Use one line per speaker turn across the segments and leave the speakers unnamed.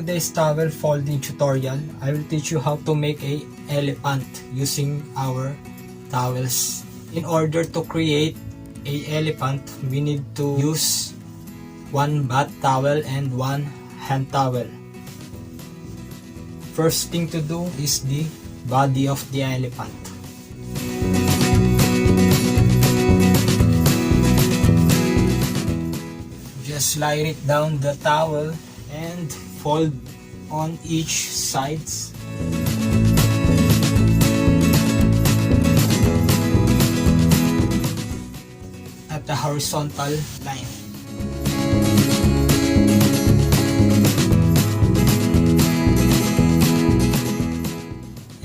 today's towel folding tutorial, I will teach you how to make a elephant using our towels. In order to create a elephant, we need to use one bath towel and one hand towel. First thing to do is the body of the elephant. Just slide it down the towel and fold on each sides. At the horizontal line.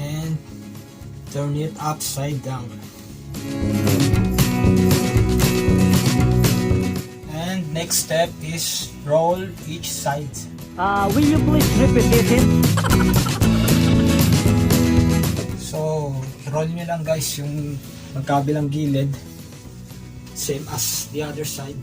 And turn it upside down. Next step is roll each side.
Will you please repeat it?
So, roll nyo lang guys yung magkabilang gilid. Same as the other side.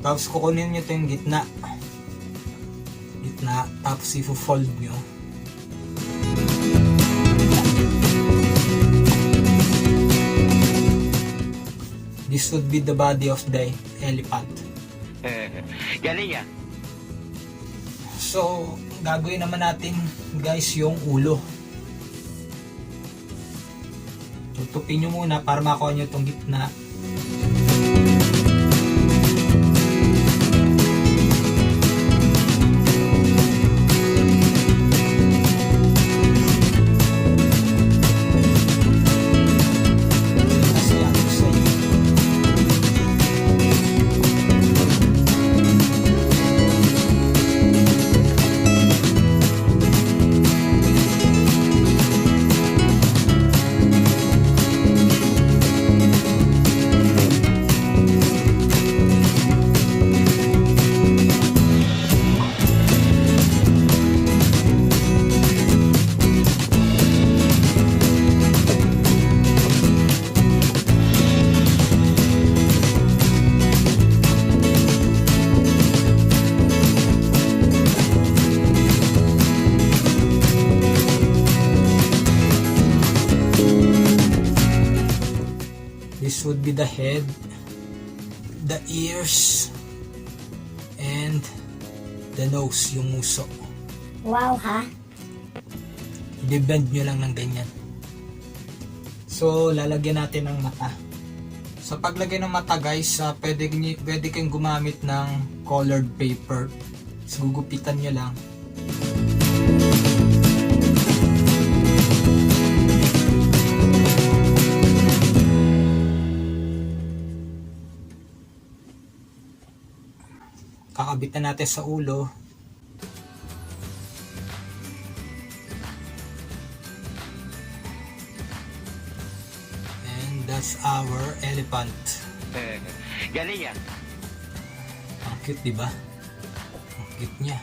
Tapos kukunin nyo ito yung gitna. Tapos i-fold nyo. This would be the body of the elephant.
Galing yan.
So, gagawin naman natin guys yung ulo. Tutupin nyo muna para makuha nyo itong gitna. This would be the head, the ears, and the nose, yung muso.
Wow, ha?
I-bend nyo lang ng ganyan. So, lalagyan natin ng mata. Sa paglagay ng mata guys, pwede kayong gumamit ng colored paper. So, gugupitan nyo lang. Kakabitan natin sa ulo. And that's our elephant.
Galing yan.
Ang cute, diba? Ang cute niya.